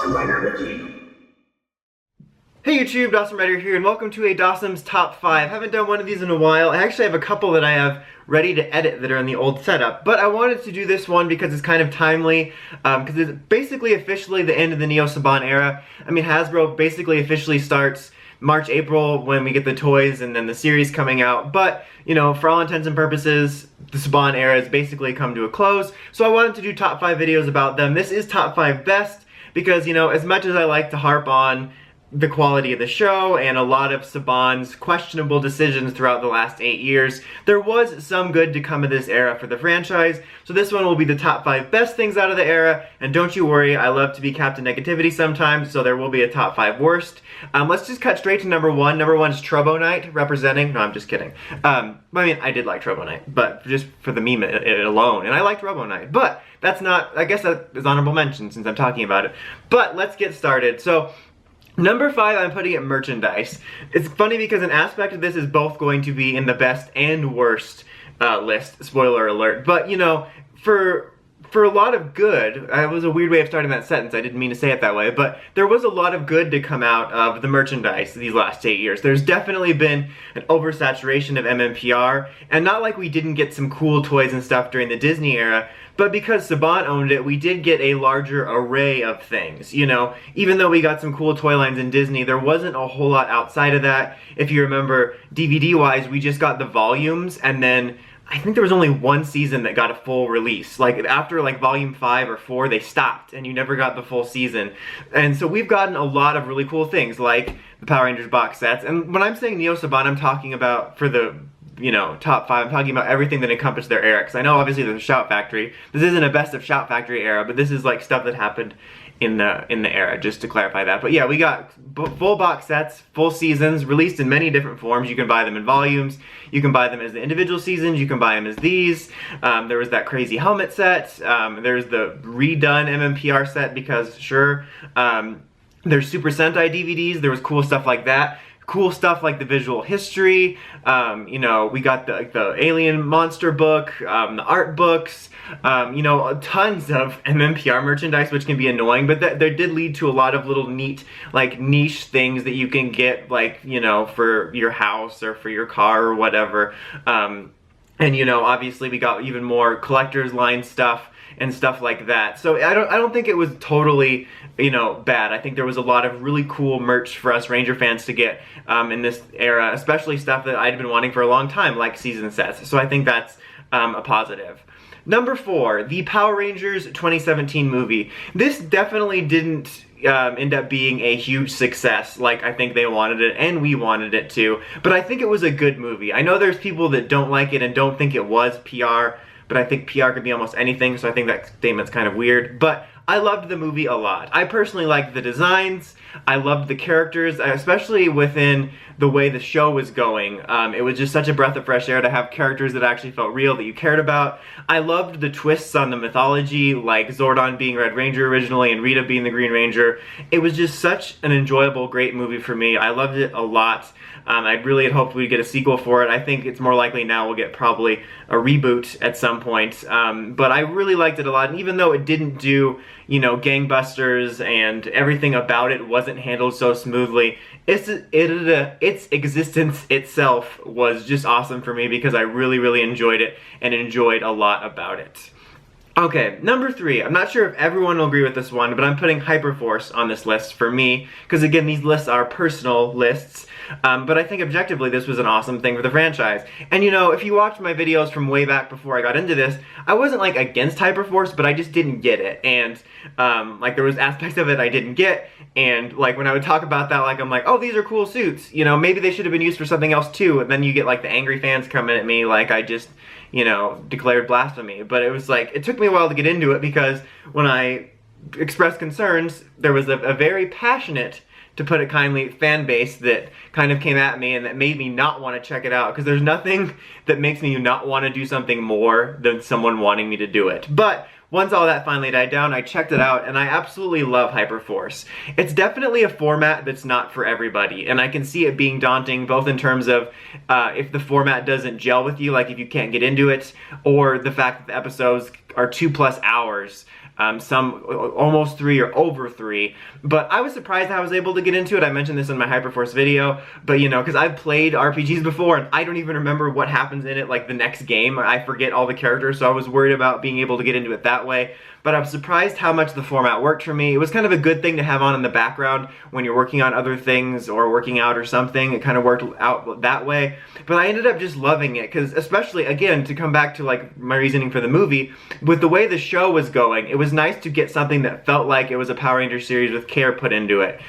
Dawson Rider Wiki. Hey YouTube, Dawson Rider here, and welcome to a Dawson's Top 5. Haven't done one of these in a while. I actually have a couple that I have ready to edit that are in the old setup, but I wanted to do this one because it's kind of timely, because it's basically officially the end of the Neo Saban era. I mean, Hasbro basically officially starts March, April when we get the toys and then the series coming out, but, you know, for all intents and purposes, the Saban era has basically come to a close, so I wanted to do top 5 videos about them. This is top 5 best, because, you know, as much as I like to harp on the quality of the show and a lot of Saban's questionable decisions throughout the last 8 years, there was some good to come of this era for the franchise, so this one will be the top 5 best things out of the era, and don't you worry, I love to be Captain Negativity sometimes, so there will be a top 5 worst. Let's just cut straight to number 1. Number 1 is Trobo Knight, representing, no I'm just kidding. I mean, I did like Trobo Knight, but just for the meme it alone, and I liked Robo Knight, but that's not, I guess that is honorable mention since I'm talking about it. But let's get started. So, number 5, I'm putting it merchandise. It's funny because an aspect of this is both going to be in the best and worst list, spoiler alert. But, you know, for a lot of good, it was a weird way of starting that sentence, I didn't mean to say it that way, but there was a lot of good to come out of the merchandise these last 8 years. There's definitely been an oversaturation of MMPR, and not like we didn't get some cool toys and stuff during the Disney era, but because Saban owned it, we did get a larger array of things, you know? Even though we got some cool toy lines in Disney, there wasn't a whole lot outside of that. If you remember, DVD-wise, we just got the volumes, and then I think there was only one season that got a full release. Like, after like volume 5 or 4, they stopped, and you never got the full season. And so we've gotten a lot of really cool things, like the Power Rangers box sets. And when I'm saying Neo Saban, I'm talking about, for the, you know, top 5, I'm talking about everything that encompassed their era. Because I know obviously there's a Shout Factory. This isn't a best of Shout Factory era, but this is like stuff that happened in the era, just to clarify that. But yeah, we got full box sets, full seasons, released in many different forms. You can buy them in volumes, you can buy them as the individual seasons, you can buy them as these. There was that crazy helmet set, there's the redone MMPR set because, sure, there's Super Sentai DVDs, there was cool stuff like that. Cool stuff like the visual history, you know, we got the alien monster book, the art books, you know, tons of MMPR merchandise, which can be annoying, but there did lead to a lot of little neat, like, niche things that you can get, like, you know, for your house or for your car or whatever. And, you know, obviously we got even more collector's line stuff and stuff like that. So I don't think it was totally, you know, bad. I think there was a lot of really cool merch for us Ranger fans to get in this era, especially stuff that I'd been wanting for a long time, like season sets. So I think that's a positive. Number 4, the Power Rangers 2017 movie. This definitely didn't end up being a huge success like I think they wanted it, and we wanted it to, but I think it was a good movie. I know there's people that don't like it and don't think it was PR, but I think PR could be almost anything, so I think that statement's kind of weird. But I loved the movie a lot. I personally liked the designs, I loved the characters, especially within the way the show was going. It was just such a breath of fresh air to have characters that actually felt real, that you cared about. I loved the twists on the mythology, like Zordon being Red Ranger originally and Rita being the Green Ranger. It was just such an enjoyable, great movie for me. I loved it a lot. I really had hoped we'd get a sequel for it. I think it's more likely now we'll get probably a reboot at some point. But I really liked it a lot, and even though it didn't do, you know, gangbusters and everything about it wasn't handled so smoothly, its existence itself was just awesome for me because I really, really enjoyed it and enjoyed a lot about it. Okay, number 3. I'm not sure if everyone will agree with this one, but I'm putting Hyperforce on this list for me, because again, these lists are personal lists, but I think objectively this was an awesome thing for the franchise. And you know, if you watched my videos from way back before I got into this, I wasn't like against Hyperforce, but I just didn't get it, and like there was aspects of it I didn't get, and like when I would talk about that, like I'm like, oh, these are cool suits, you know, maybe they should have been used for something else too, and then you get like the angry fans coming at me like I just, you know, declared blasphemy. But it was like, it took me a while to get into it because when I expressed concerns, there was a very passionate, to put it kindly, fan base that kind of came at me and that made me not want to check it out, because there's nothing that makes me not want to do something more than someone wanting me to do it. But once all that finally died down, I checked it out, and I absolutely love Hyperforce. It's definitely a format that's not for everybody, and I can see it being daunting, both in terms of if the format doesn't gel with you, like if you can't get into it, or the fact that the episodes are 2+ hours. some almost 3 or over 3. But I was surprised how I was able to get into it. I mentioned this in my Hyperforce video, but you know, because I've played RPGs before and I don't even remember what happens in it like the next game. I forget all the characters, so I was worried about being able to get into it that way. But I'm surprised how much the format worked for me. It was kind of a good thing to have on in the background when you're working on other things or working out or something. It kind of worked out that way. But I ended up just loving it because, especially, again, to come back to like my reasoning for the movie, with the way the show was going, it was nice to get something that felt like it was a Power Rangers series with care put into it.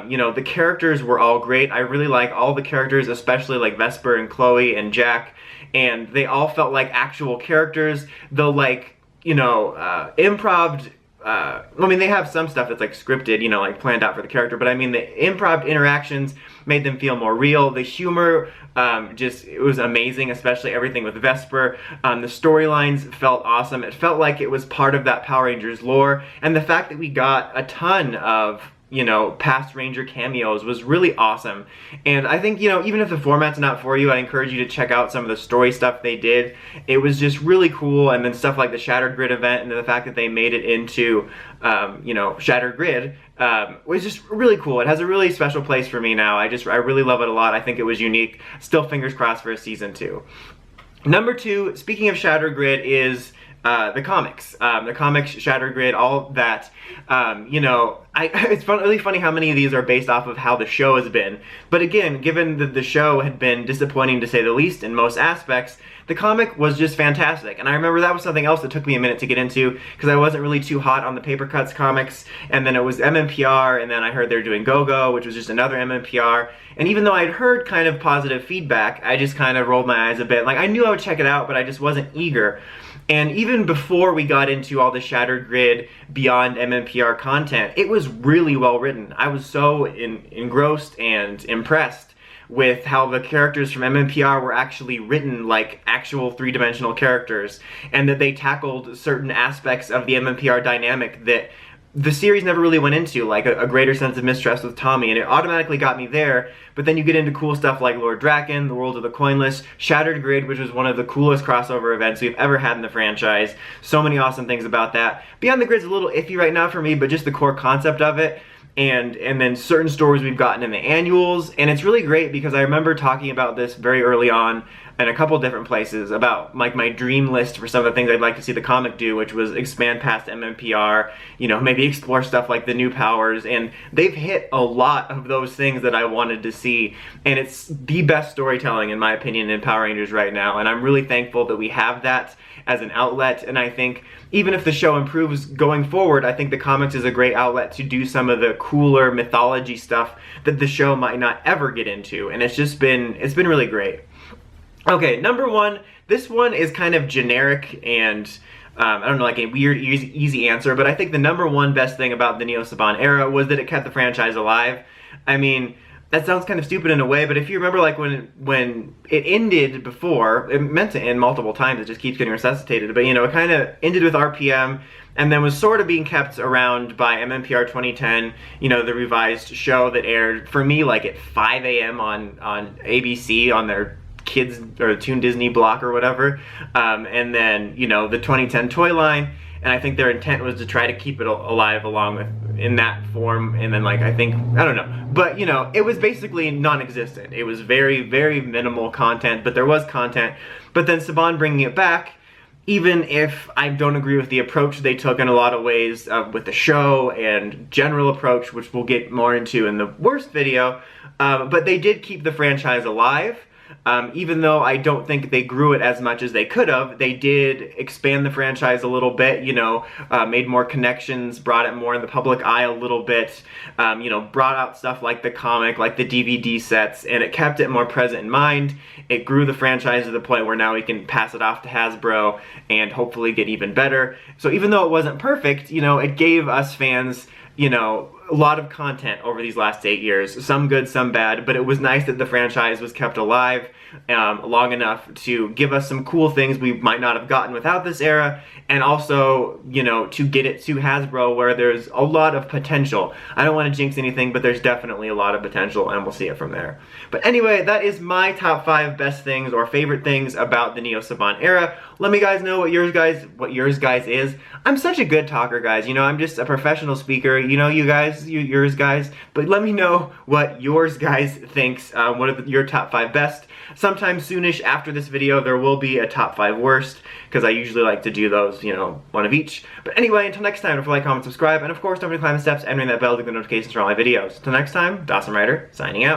You know, the characters were all great. I really like all the characters, especially like Vesper and Chloe and Jack, and they all felt like actual characters, though like, you know, improv. I mean, they have some stuff that's like scripted, you know, like planned out for the character, but I mean, the improv interactions made them feel more real. The humor, it was amazing, especially everything with Vesper. The storylines felt awesome. It felt like it was part of that Power Rangers lore, and the fact that we got a ton of, you know, past Ranger cameos was really awesome. And I think, you know, even if the format's not for you, I encourage you to check out some of the story stuff they did. It was just really cool, and then stuff like the Shattered Grid event and the fact that they made it into, you know, Shattered Grid was just really cool. It has a really special place for me now. I really love it a lot. I think it was unique. Still fingers crossed for a season 2. Number 2, speaking of Shattered Grid, is the comics. The comics, Shattered Grid, all that. You know, it's really funny how many of these are based off of how the show has been. But again, given that the show had been disappointing to say the least in most aspects, the comic was just fantastic. And I remember that was something else that took me a minute to get into, because I wasn't really too hot on the Paper Cuts comics. And then it was MMPR, and then I heard they were doing Go-Go, which was just another MMPR. And even though I'd heard kind of positive feedback, I just kind of rolled my eyes a bit. Like, I knew I would check it out, but I just wasn't eager. And even before we got into all the Shattered Grid beyond MMPR content, it was really well written. I was so engrossed and impressed with how the characters from MMPR were actually written like actual three-dimensional characters, and that they tackled certain aspects of the MMPR dynamic that the series never really went into, like a greater sense of mistrust with Tommy, and it automatically got me there. But then you get into cool stuff like Lord Draken, The World of the Coinless, Shattered Grid, which was one of the coolest crossover events we've ever had in the franchise. So many awesome things about that. Beyond the Grid's a little iffy right now for me, but just the core concept of it, and then certain stories we've gotten in the annuals, and it's really great because I remember talking about this very early on in a couple different places about like my dream list for some of the things I'd like to see the comic do, which was expand past MMPR, you know, maybe explore stuff like the new powers, and they've hit a lot of those things that I wanted to see, and it's the best storytelling in my opinion in Power Rangers right now, and I'm really thankful that we have that as an outlet. And I think even if the show improves going forward, I think the comics is a great outlet to do some of the cooler mythology stuff that the show might not ever get into, and it's been really great. Okay, number 1, this one is kind of generic and I don't know, like a weird, easy answer, but I think the number 1 best thing about the Neo Saban era was that it kept the franchise alive. I mean, that sounds kind of stupid in a way, but if you remember, like when it ended before, it meant to end multiple times, it just keeps getting resuscitated, but you know, it kind of ended with RPM, and then was sort of being kept around by MMPR 2010, you know, the revised show that aired, for me, like at 5 a.m. on ABC on their Kids or Toon Disney block or whatever, and then, you know, the 2010 toy line, and I think their intent was to try to keep it alive along with in that form, and then like I don't know, but you know, it was basically non-existent. It was very, very minimal content, but there was content. But then Saban bringing it back, even if I don't agree with the approach they took in a lot of ways with the show and general approach, which we'll get more into in the worst video, but they did keep the franchise alive. Even though I don't think they grew it as much as they could have, they did expand the franchise a little bit, you know, made more connections, brought it more in the public eye a little bit, you know, brought out stuff like the comic, like the DVD sets, and it kept it more present in mind. It grew the franchise to the point where now we can pass it off to Hasbro and hopefully get even better. So even though it wasn't perfect, you know, it gave us fans, you know, a lot of content over these last 8 years, some good, some bad, but it was nice that the franchise was kept alive long enough to give us some cool things we might not have gotten without this era, and also, you know, to get it to Hasbro where there's a lot of potential. I don't want to jinx anything, but there's definitely a lot of potential, and we'll see it from there. But anyway, that is my top 5 best things or favorite things about the Neo Saban era. Let me guys know what yours guys is. I'm such a good talker, guys. You know, I'm just a professional speaker. You know, yours guys. But let me know what yours guys thinks. What are your top 5 best? Sometime soonish after this video, there will be a top 5 worst, because I usually like to do those, you know, one of each. But anyway, until next time, don't forget to like, comment, subscribe, and of course, don't forget to climb the steps and ring that bell to get notifications for all my videos. Until next time, Dawson Ryder, signing out.